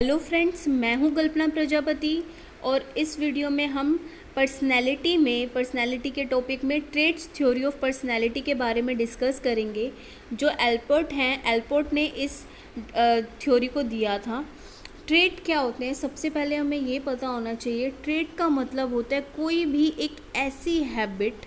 Hello friends, मैं हूं कल्पना प्रजापति और इस वीडियो में हम पर्सनैलिटी के टॉपिक में ट्रेट्स थ्योरी ऑफ पर्सनैलिटी के बारे में डिस्कस करेंगे। जो एल्पोर्ट ने इस थ्योरी को दिया था। ट्रेट क्या होते हैं, सबसे पहले हमें ये पता होना चाहिए। ट्रेट का मतलब होता है कोई भी एक ऐसी हैबिट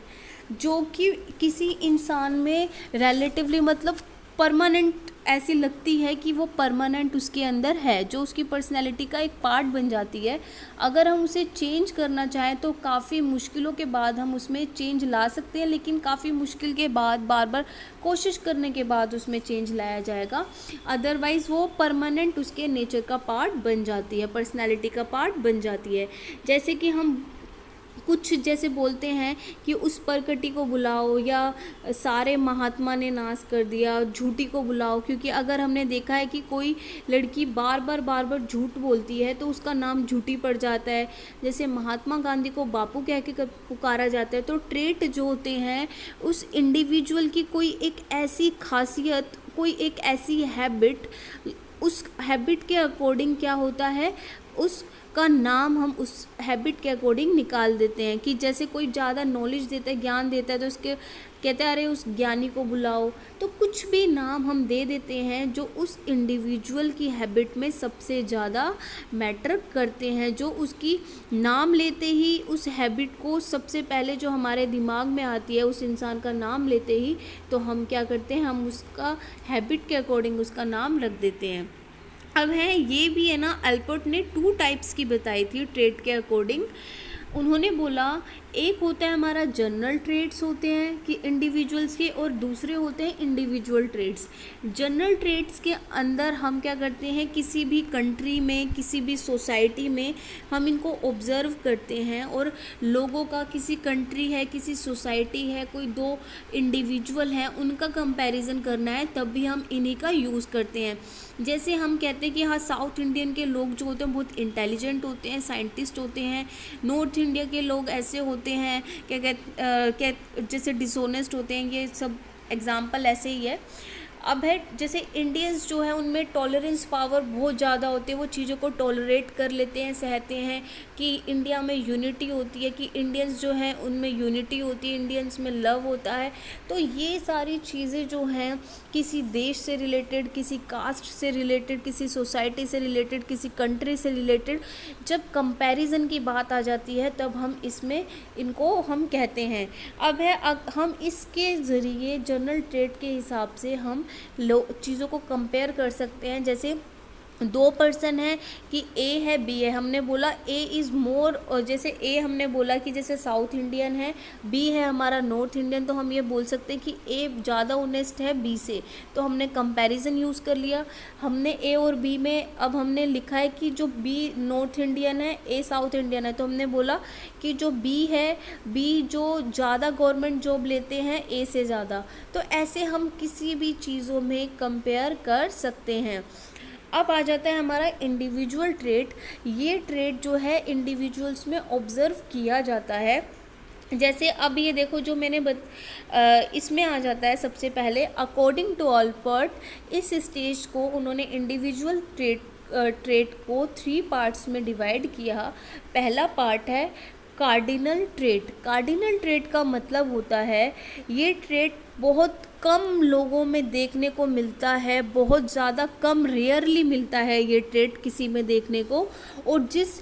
जो कि किसी इंसान में रिलेटिवली मतलब परमानेंट ऐसी लगती है कि वो परमानेंट उसके अंदर है, जो उसकी पर्सनैलिटी का एक पार्ट बन जाती है। अगर हम उसे चेंज करना चाहें तो काफ़ी मुश्किलों के बाद हम उसमें चेंज ला सकते हैं, लेकिन काफ़ी मुश्किल के बाद बार बार कोशिश करने के बाद उसमें चेंज लाया जाएगा। अदरवाइज़ वो परमानेंट उसके नेचर का पार्ट बन जाती है, पर्सनैलिटी का पार्ट बन जाती है। जैसे कि हम कुछ जैसे बोलते हैं कि उस परकटी को बुलाओ, या सारे महात्मा ने नाश कर दिया, झूठी को बुलाओ। क्योंकि अगर हमने देखा है कि कोई लड़की बार बार झूठ बोलती है तो उसका नाम झूठी पड़ जाता है। जैसे महात्मा गांधी को बापू कह के पुकारा जाता है। तो ट्रेट जो होते हैं उस इंडिविजुअल की कोई एक ऐसी खासियत, कोई एक ऐसी हैबिट, उस हैबिट के अकॉर्डिंग क्या होता है, उसका नाम हम उस हैबिट के अकॉर्डिंग निकाल देते हैं। कि जैसे कोई ज़्यादा नॉलेज देता है, ज्ञान देता है, तो उसके कहते हैं अरे उस ज्ञानी को बुलाओ। तो कुछ भी नाम हम दे देते हैं जो उस इंडिविजुअल की हैबिट में सबसे ज़्यादा मैटर करते हैं, जो उसकी नाम लेते ही उस हैबिट को सबसे पहले जो हमारे दिमाग में आती है, उस इंसान का नाम लेते ही तो हम क्या करते हैं, हम उसका हैबिट के अकॉर्डिंग उसका नाम रख देते हैं। अब है ये भी है ना, एल्पोर्ट ने 2 टाइप्स की बताई थी ट्रेट के अकॉर्डिंग। उन्होंने बोला एक होता है हमारा जनरल ट्रेट्स होते हैं कि इंडिविजुअल्स के, और दूसरे होते हैं इंडिविजुअल ट्रेट्स। जनरल ट्रेट्स के अंदर हम क्या करते हैं, किसी भी कंट्री में, किसी भी सोसाइटी में हम इनको ऑब्जर्व करते हैं, और लोगों का, किसी कंट्री है, किसी सोसाइटी है, कोई 2 इंडिविजुअल हैं, उनका कंपैरिजन करना है, तब भी हम इन्हीं का यूज़ करते हैं। जैसे हम कहते हैं कि हाँ, साउथ इंडियन के लोग जो होते हैं बहुत इंटेलिजेंट होते हैं, साइंटिस्ट होते हैं। नॉर्थ इंडिया के लोग ऐसे होते हैं क्या जैसे डिसऑनेस्ट होते हैं। ये सब एग्जाम्पल ऐसे ही है। अब है जैसे इंडियंस जो है उनमें टॉलरेंस पावर बहुत ज़्यादा होती है, वो चीज़ों को टॉलरेट कर लेते हैं, सहते हैं। कि इंडिया में यूनिटी होती है, कि इंडियंस जो हैं उनमें यूनिटी होती है, इंडियंस में लव होता है। तो ये सारी चीज़ें जो हैं किसी देश से रिलेटेड, किसी कास्ट से रिलेटेड, किसी सोसाइटी से रिलेटेड, किसी कंट्री से रिलेटेड, जब कंपैरिजन की बात आ जाती है तब हम इसमें इनको हम कहते हैं। अब है हम इसके ज़रिए जनरल ट्रेट के हिसाब से हम चीज़ों को कंपेयर कर सकते हैं। जैसे 2 पर्सन है कि ए है बी है, हमने बोला ए इज़ मोर, और जैसे ए हमने बोला कि जैसे साउथ इंडियन है, बी है हमारा नॉर्थ इंडियन, तो हम ये बोल सकते हैं कि ए ज़्यादा ऑनेस्ट है बी से। तो हमने कंपैरिजन यूज़ कर लिया। हमने ए और बी में अब हमने लिखा है कि जो बी नॉर्थ इंडियन है, ए साउथ इंडियन है, तो हमने बोला कि जो बी है, बी जो ज़्यादा गवर्नमेंट जॉब लेते हैं ए से ज़्यादा। तो ऐसे हम किसी भी चीज़ों में कंपेयर कर सकते हैं। अब आ जाता है हमारा इंडिविजुअल ट्रेट। ये ट्रेट जो है इंडिविजुअल्स में ऑब्ज़र्व किया जाता है। जैसे अब ये देखो जो मैंने इसमें आ जाता है सबसे पहले अकॉर्डिंग टू एल्पोर्ट। इस स्टेज को उन्होंने इंडिविजुअल ट्रेट को 3 पार्ट्स में डिवाइड किया। पहला पार्ट है कार्डिनल ट्रेट। कार्डिनल ट्रेट का मतलब होता है, ये ट्रेट बहुत कम लोगों में देखने को मिलता है, बहुत ज़्यादा कम, रेयरली मिलता है ये ट्रेट किसी में देखने को। और जिस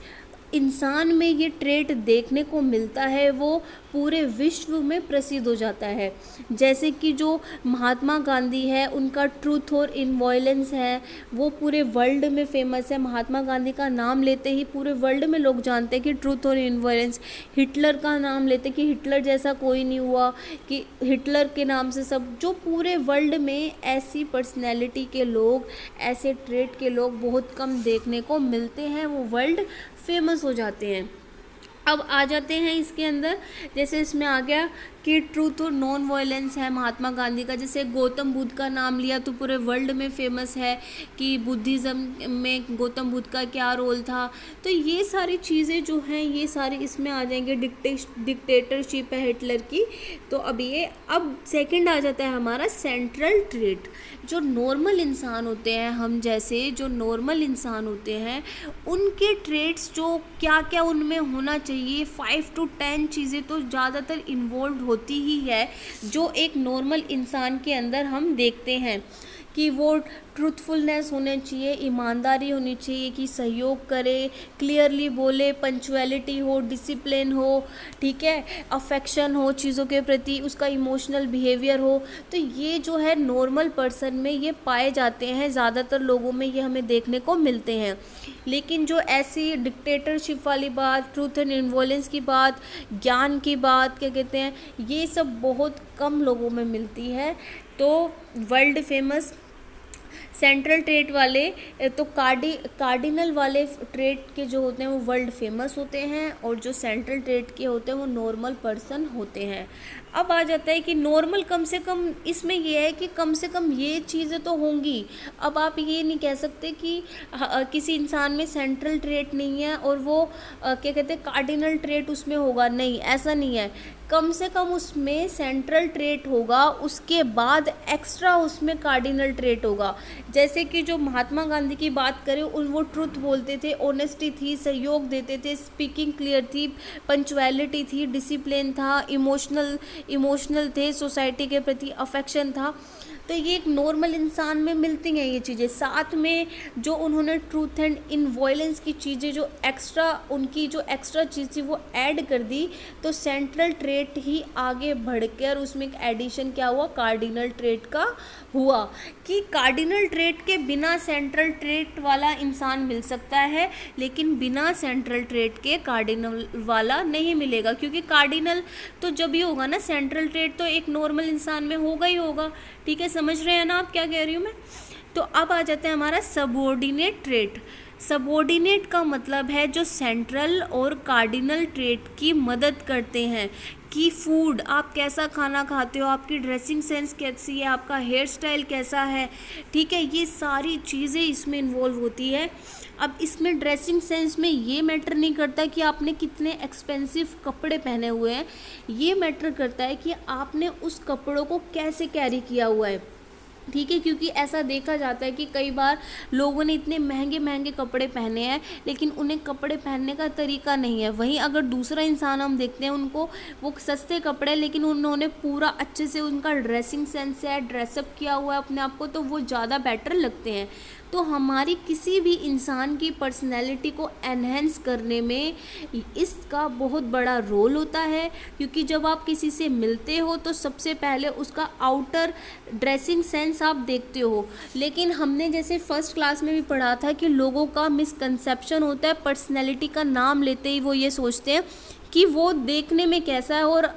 इंसान में ये ट्रेट देखने को मिलता है वो पूरे विश्व में प्रसिद्ध हो जाता है। जैसे कि जो महात्मा गांधी है, उनका ट्रूथ और इनवॉयलेंस है, वो पूरे वर्ल्ड में फेमस है। महात्मा गांधी का नाम लेते ही पूरे वर्ल्ड में लोग जानते हैं कि ट्रूथ और इनवॉयलेंस। हिटलर का नाम लेते कि हिटलर जैसा कोई नहीं हुआ, कि हिटलर के नाम से सब, जो पूरे वर्ल्ड में ऐसी पर्सनैलिटी के लोग, ऐसे ट्रेट के लोग बहुत कम देखने को मिलते हैं, वो वर्ल्ड फेमस हो जाते हैं। अब आ जाते हैं इसके अंदर, जैसे इसमें आ गया कि ट्रूथ और नॉन वायलेंस है महात्मा गांधी का। जैसे गौतम बुद्ध का नाम लिया तो पूरे वर्ल्ड में फेमस है कि बुद्धिज़्म में गौतम बुद्ध का क्या रोल था। तो ये सारी चीज़ें जो हैं ये सारी इसमें आ जाएंगे। डिक्टेटरशिप है हिटलर की। तो अब सेकंड आ जाता है हमारा सेंट्रल ट्रेट। जो नॉर्मल इंसान होते हैं, हम जैसे जो नॉर्मल इंसान होते हैं, उनके ट्रेट्स जो क्या क्या उनमें होना चाहिए, 5 to 10 चीज़ें तो ज़्यादातर इन्वॉल्व होती ही है जो एक नॉर्मल इंसान के अंदर हम देखते हैं कि वो ट्रूथफुलनेस होने चाहिए, ईमानदारी होनी चाहिए, कि सहयोग करे, क्लियरली बोले, पंक्चुअलिटी हो, डिसिप्लिन हो, ठीक है, अफेक्शन हो चीज़ों के प्रति, उसका इमोशनल बिहेवियर हो। तो ये जो है नॉर्मल पर्सन में ये पाए जाते हैं, ज़्यादातर लोगों में ये हमें देखने को मिलते हैं। लेकिन जो ऐसी डिक्टेटरशिप वाली बात, ट्रूथ एंड इनवॉलेंस की बात, ज्ञान की बात, क्या कहते हैं, ये सब बहुत कम लोगों में मिलती है। तो वर्ल्ड फेमस सेंट्रल ट्रेट वाले तो कार्डिनल वाले ट्रेट के जो होते हैं वो वर्ल्ड फेमस होते हैं, और जो सेंट्रल ट्रेट के होते हैं वो नॉर्मल पर्सन होते हैं। अब आ जाता है कि नॉर्मल कम से कम इसमें ये है कि कम से कम ये चीज़ें तो होंगी। अब आप ये नहीं कह सकते कि किसी इंसान में सेंट्रल ट्रेट नहीं है और वो क्या कहते हैं कार्डिनल ट्रेट उसमें होगा, नहीं, ऐसा नहीं है। कम से कम उसमें सेंट्रल ट्रेट होगा, उसके बाद एक्स्ट्रा उसमें कार्डिनल ट्रेट होगा। जैसे कि जो महात्मा गांधी की बात करें, वो ट्रुथ बोलते थे, ऑनेस्टी थी, सहयोग देते थे, स्पीकिंग क्लियर थी, पंक्चुअलिटी थी, डिसिप्लिन था, इमोशनल थे, सोसाइटी के प्रति अफेक्शन था। तो ये एक नॉर्मल इंसान में मिलती हैं ये चीज़ें। साथ में जो उन्होंने ट्रूथ एंड इनवॉयलेंस की चीज़ें जो एक्स्ट्रा चीज़ थी वो ऐड कर दी, तो सेंट्रल ट्रेट ही आगे बढ़कर उसमें एक एडिशन क्या हुआ, कार्डिनल ट्रेट का हुआ। कि कार्डिनल ट्रेट के बिना सेंट्रल ट्रेट वाला इंसान मिल सकता है, लेकिन बिना सेंट्रल ट्रेट के कार्डिनल वाला नहीं मिलेगा। क्योंकि कार्डिनल तो जब ही होगा ना, सेंट्रल ट्रेट तो एक नॉर्मल इंसान में होगा ही होगा। ठीक है, समझ रहे हैं ना आप क्या कह रही हूँ मैं। तो अब आ जाता है हमारा सबऑर्डिनेट ट्रेट। सबऑर्डिनेट का मतलब है जो सेंट्रल और कार्डिनल ट्रेट की मदद करते हैं, कि फूड, आप कैसा खाना खाते हो, आपकी ड्रेसिंग सेंस कैसी है, आपका हेयर स्टाइल कैसा है, ठीक है, ये सारी चीज़ें इसमें इन्वॉल्व होती है। अब इसमें ड्रेसिंग सेंस में ये मैटर नहीं करता कि आपने कितने एक्सपेंसिव कपड़े पहने हुए हैं, ये मैटर करता है कि आपने उस कपड़ों को कैसे कैरी किया हुआ है। ठीक है, क्योंकि ऐसा देखा जाता है कि कई बार लोगों ने इतने महंगे महंगे कपड़े पहने हैं लेकिन उन्हें कपड़े पहनने का तरीका नहीं है। वहीं अगर दूसरा इंसान हम देखते हैं, उनको वो सस्ते कपड़े, लेकिन उन्होंने पूरा अच्छे से उनका ड्रेसिंग सेंस है, ड्रेसअप किया हुआ है अपने आप को, तो वो ज़्यादा बेटर लगते हैं। तो हमारी किसी भी इंसान की पर्सनैलिटी को एनहेंस करने में इसका बहुत बड़ा रोल होता है। क्योंकि जब आप किसी से मिलते हो तो सबसे पहले उसका आउटर ड्रेसिंग सेंस आप देखते हो। लेकिन हमने जैसे फर्स्ट क्लास में भी पढ़ा था कि लोगों का मिसकंसेप्शन होता है, पर्सनैलिटी का नाम लेते ही वो ये सोचते हैं कि वो देखने में कैसा है। और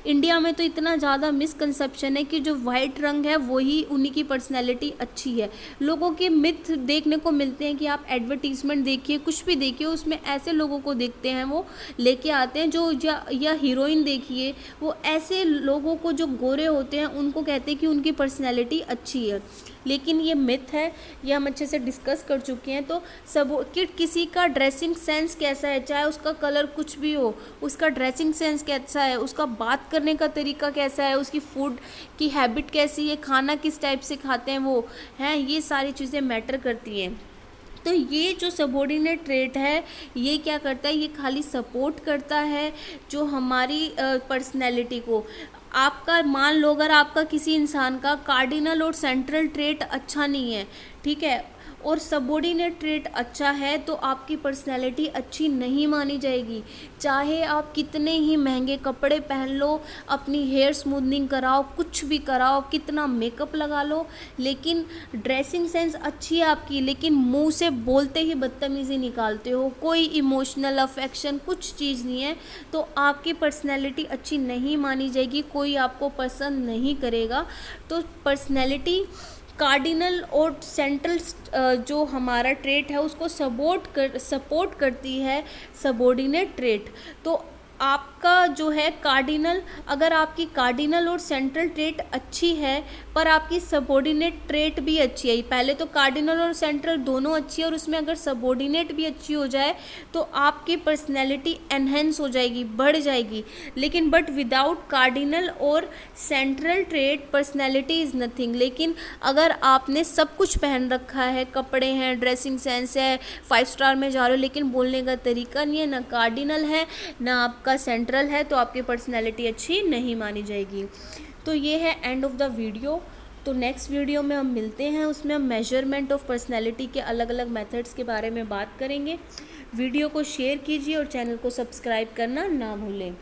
इंडिया में तो इतना ज़्यादा मिसकंसेप्शन है कि जो वाइट रंग है वही उन्हीं की पर्सनैलिटी अच्छी है। लोगों के मिथ देखने को मिलते हैं कि आप एडवर्टीजमेंट देखिए, कुछ भी देखिए, उसमें ऐसे लोगों को देखते हैं, वो लेके आते हैं जो या हीरोइन देखिए, वो ऐसे लोगों को जो गोरे होते हैं उनको कहते हैं कि उनकी पर्सनैलिटी अच्छी है। लेकिन ये मिथ है, ये हम अच्छे से डिस्कस कर चुके हैं। तो सब कि किसी का ड्रेसिंग सेंस कैसा है, चाहे उसका कलर कुछ भी हो, उसका ड्रेसिंग सेंस कैसा है, उसका बात करने का तरीका कैसा है, उसकी फूड की हैबिट कैसी है, खाना किस टाइप से खाते हैं वो हैं, ये सारी चीज़ें मैटर करती हैं। तो ये जो सबऑर्डिनेट ट्रेट है ये क्या करता है, ये खाली सपोर्ट करता है जो हमारी पर्सनैलिटी को। आपका मान लो अगर आपका किसी इंसान का कार्डिनल और सेंट्रल ट्रेट अच्छा नहीं है, ठीक है, और सबऑर्डिनेट ट्रेट अच्छा है, तो आपकी पर्सनैलिटी अच्छी नहीं मानी जाएगी। चाहे आप कितने ही महंगे कपड़े पहन लो, अपनी हेयर स्मूथनिंग कराओ, कुछ भी कराओ, कितना मेकअप लगा लो, लेकिन ड्रेसिंग सेंस अच्छी है आपकी, लेकिन मुंह से बोलते ही बदतमीज़ी निकालते हो, कोई इमोशनल अफेक्शन कुछ चीज़ नहीं है, तो आपकी पर्सनैलिटी अच्छी नहीं मानी जाएगी, कोई आपको पसंद नहीं करेगा। तो पर्सनैलिटी कार्डिनल और सेंट्रल जो हमारा ट्रेट है उसको सपोर्ट करती है सबऑर्डिनेट ट्रेट। तो आपका जो है कार्डिनल, अगर आपकी कार्डिनल और सेंट्रल ट्रेट अच्छी है पर आपकी सबऑर्डिनेट ट्रेट भी अच्छी है, पहले तो कार्डिनल और सेंट्रल दोनों अच्छी है और उसमें अगर सबऑर्डिनेट भी अच्छी हो जाए तो आपकी पर्सनैलिटी एनहेंस हो जाएगी, बढ़ जाएगी। लेकिन बट विदाउट कार्डिनल और central trait personality is nothing. लेकिन अगर आपने सब कुछ पहन रखा है, कपड़े हैं, ड्रेसिंग सेंस है, 5 स्टार में जा रहे हो, लेकिन बोलने का तरीका नहीं है, ना कार्डिनल है ना आपका सेंट्रल है, तो आपकी पर्सनैलिटी अच्छी नहीं मानी जाएगी। तो ये है एंड ऑफ द वीडियो। तो नेक्स्ट वीडियो में हम मिलते हैं, उसमें हम मेजरमेंट ऑफ पर्सनैलिटी के अलग अलग मेथड्स के बारे में बात करेंगे। वीडियो को शेयर कीजिए और चैनल को सब्सक्राइब करना ना भूलें।